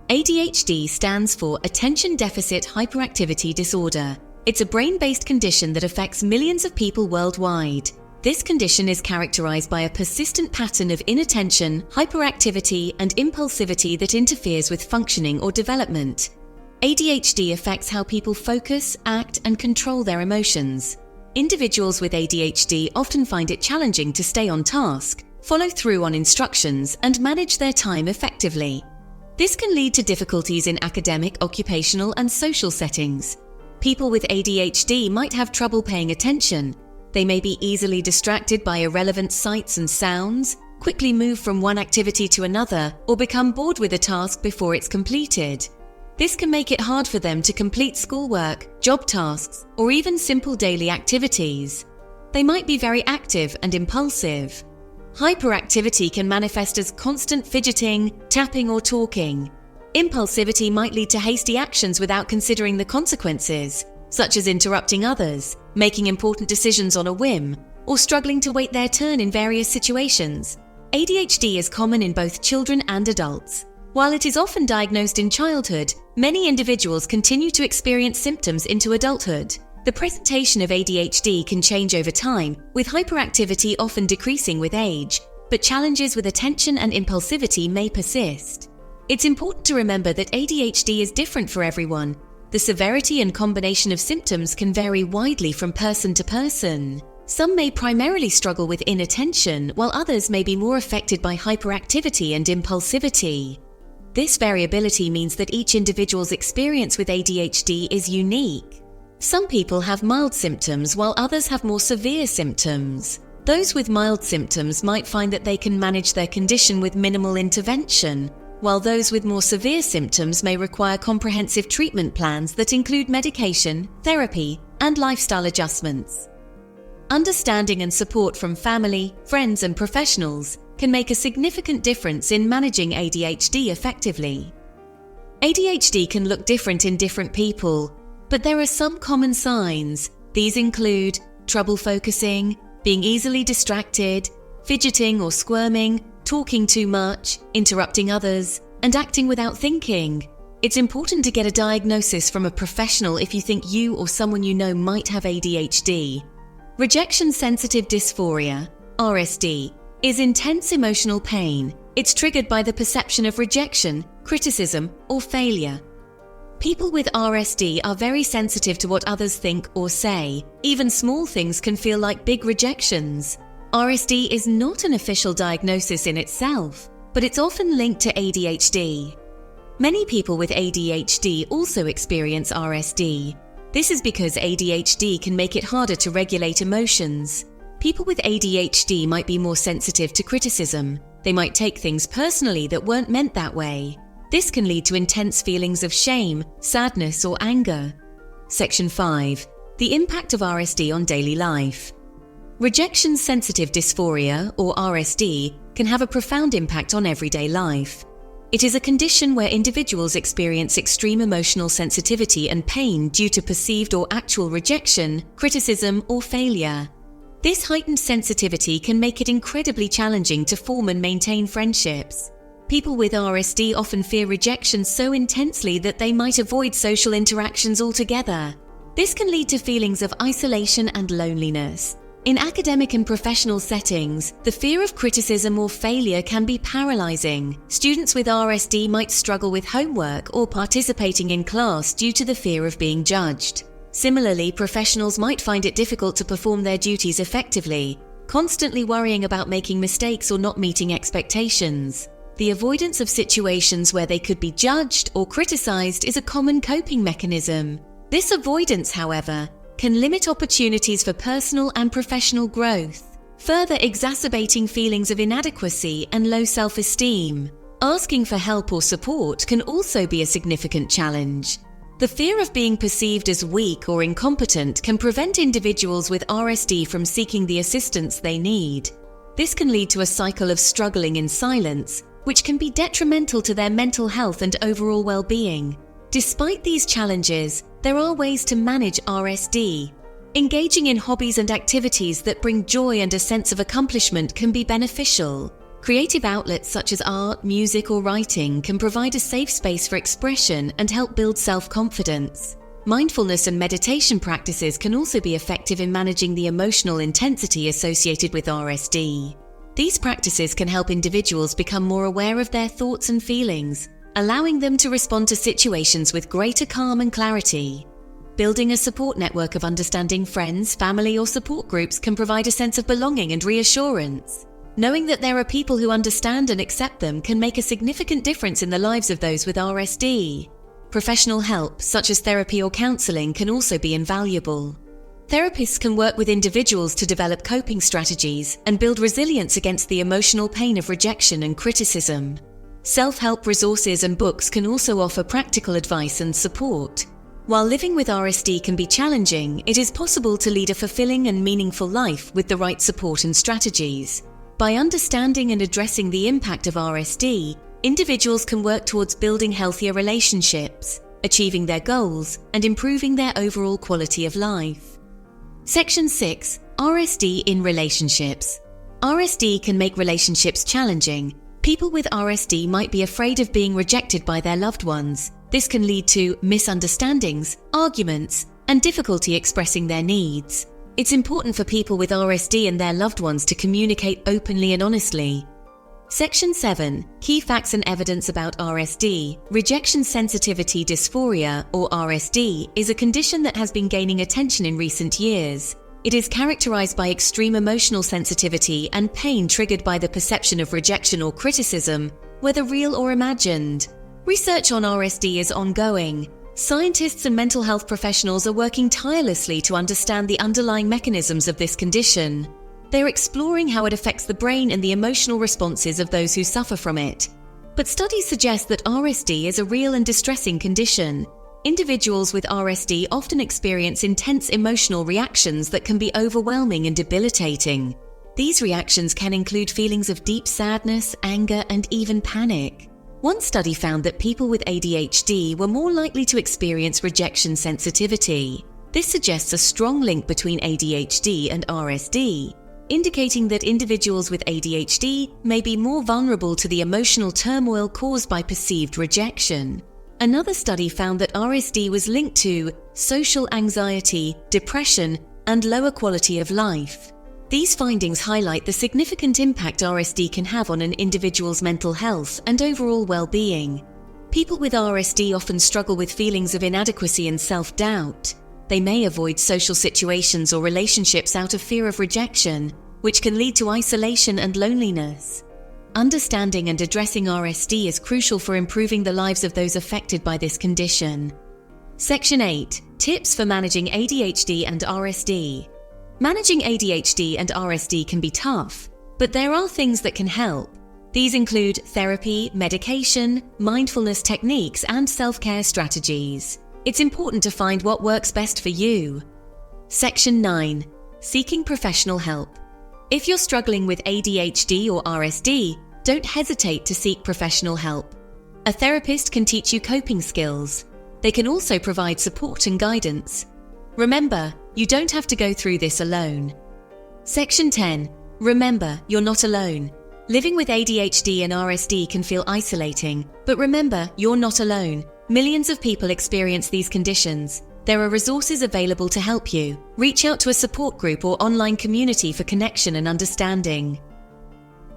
ADHD stands for Attention Deficit Hyperactivity Disorder. It's a brain-based condition that affects millions of people worldwide. This condition is characterized by a persistent pattern of inattention, hyperactivity, and impulsivity that interferes with functioning or development. ADHD affects how people focus, act, and control their emotions. Individuals with ADHD often find it challenging to stay on task, follow through on instructions, and manage their time effectively. This can lead to difficulties in academic, occupational, and social settings. People with ADHD might have trouble paying attention. They may be easily distracted by irrelevant sights and sounds, quickly move from one activity to another, or become bored with a task before it's completed. This can make it hard for them to complete schoolwork, job tasks, or even simple daily activities. They might be very active and impulsive. Hyperactivity can manifest as constant fidgeting, tapping, or talking. Impulsivity might lead to hasty actions without considering the consequences, such as interrupting others, making important decisions on a whim, or struggling to wait their turn in various situations. ADHD is common in both children and adults. While it is often diagnosed in childhood, many individuals continue to experience symptoms into adulthood. The presentation of ADHD can change over time, with hyperactivity often decreasing with age, but challenges with attention and impulsivity may persist. It's important to remember that ADHD is different for everyone. The severity and combination of symptoms can vary widely from person to person. Some may primarily struggle with inattention, while others may be more affected by hyperactivity and impulsivity. This variability means that each individual's experience with ADHD is unique. Some people have mild symptoms while others have more severe symptoms. Those with mild symptoms might find that they can manage their condition with minimal intervention, while those with more severe symptoms may require comprehensive treatment plans that include medication, therapy, and lifestyle adjustments. Understanding and support from family, friends, and professionals can make a significant difference in managing ADHD effectively. ADHD can look different in different people, but there are some common signs. These include trouble focusing, being easily distracted, fidgeting or squirming, talking too much, interrupting others, and acting without thinking. It's important to get a diagnosis from a professional if you think you or someone you know might have ADHD. Rejection Sensitive Dysphoria, RSD, is intense emotional pain. It's triggered by the perception of rejection, criticism, or failure. People with RSD are very sensitive to what others think or say. Even small things can feel like big rejections. RSD is not an official diagnosis in itself, but it's often linked to ADHD. Many people with ADHD also experience RSD. This is because ADHD can make it harder to regulate emotions. People with ADHD might be more sensitive to criticism. They might take things personally that weren't meant that way. This can lead to intense feelings of shame, sadness, or anger. Section 5. The impact of RSD on daily life. Rejection Sensitive Dysphoria, or RSD, can have a profound impact on everyday life. It is a condition where individuals experience extreme emotional sensitivity and pain due to perceived or actual rejection, criticism, or failure. This heightened sensitivity can make it incredibly challenging to form and maintain friendships. People with RSD often fear rejection so intensely that they might avoid social interactions altogether. This can lead to feelings of isolation and loneliness. In academic and professional settings, the fear of criticism or failure can be paralyzing. Students with RSD might struggle with homework or participating in class due to the fear of being judged. Similarly, professionals might find it difficult to perform their duties effectively, constantly worrying about making mistakes or not meeting expectations. The avoidance of situations where they could be judged or criticized is a common coping mechanism. This avoidance, however, can limit opportunities for personal and professional growth, further exacerbating feelings of inadequacy and low self-esteem. Asking for help or support can also be a significant challenge. The fear of being perceived as weak or incompetent can prevent individuals with RSD from seeking the assistance they need. This can lead to a cycle of struggling in silence, which can be detrimental to their mental health and overall well-being. Despite these challenges, there are ways to manage RSD. Engaging in hobbies and activities that bring joy and a sense of accomplishment can be beneficial. Creative outlets such as art, music, or writing can provide a safe space for expression and help build self-confidence. Mindfulness and meditation practices can also be effective in managing the emotional intensity associated with RSD. These practices can help individuals become more aware of their thoughts and feelings, allowing them to respond to situations with greater calm and clarity. Building a support network of understanding friends, family, or support groups can provide a sense of belonging and reassurance. Knowing that there are people who understand and accept them can make a significant difference in the lives of those with RSD. Professional help, such as therapy or counseling, can also be invaluable. Therapists can work with individuals to develop coping strategies and build resilience against the emotional pain of rejection and criticism. Self-help resources and books can also offer practical advice and support. While living with RSD can be challenging, it is possible to lead a fulfilling and meaningful life with the right support and strategies. By understanding and addressing the impact of RSD, individuals can work towards building healthier relationships, achieving their goals, and improving their overall quality of life. Section 6. RSD in relationships. RSD can make relationships challenging. People with RSD might be afraid of being rejected by their loved ones. This can lead to misunderstandings, arguments, and difficulty expressing their needs. It's important for people with RSD and their loved ones to communicate openly and honestly. Section 7. Key facts and evidence about RSD. Rejection Sensitivity Dysphoria, or RSD, is a condition that has been gaining attention in recent years. It is characterized by extreme emotional sensitivity and pain triggered by the perception of rejection or criticism, whether real or imagined. Research on RSD is ongoing. Scientists and mental health professionals are working tirelessly to understand the underlying mechanisms of this condition. They're exploring how it affects the brain and the emotional responses of those who suffer from it. But studies suggest that RSD is a real and distressing condition. Individuals with RSD often experience intense emotional reactions that can be overwhelming and debilitating. These reactions can include feelings of deep sadness, anger, and even panic. One study found that people with ADHD were more likely to experience rejection sensitivity. This suggests a strong link between ADHD and RSD, indicating that individuals with ADHD may be more vulnerable to the emotional turmoil caused by perceived rejection. Another study found that RSD was linked to social anxiety, depression, and lower quality of life. These findings highlight the significant impact RSD can have on an individual's mental health and overall well-being. People with RSD often struggle with feelings of inadequacy and self-doubt. They may avoid social situations or relationships out of fear of rejection, which can lead to isolation and loneliness. Understanding and addressing RSD is crucial for improving the lives of those affected by this condition. Section 8. Tips for managing ADHD and RSD. Managing ADHD and RSD can be tough, but there are things that can help. These include therapy, medication, mindfulness techniques, and self-care strategies. It's important to find what works best for you. Section 9. Seeking professional help. If you're struggling with ADHD or RSD, don't hesitate to seek professional help. A therapist can teach you coping skills. They can also provide support and guidance. Remember, you don't have to go through this alone. Section 10. Remember, you're not alone. Living with ADHD and RSD can feel isolating, but remember, you're not alone. Millions of people experience these conditions. There are resources available to help you. Reach out to a support group or online community for connection and understanding.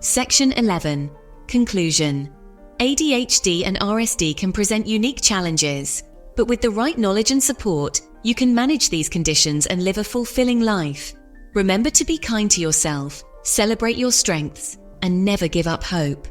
Section 11. Conclusion. ADHD and RSD can present unique challenges, but with the right knowledge and support, you can manage these conditions and live a fulfilling life. Remember to be kind to yourself, celebrate your strengths, and never give up hope.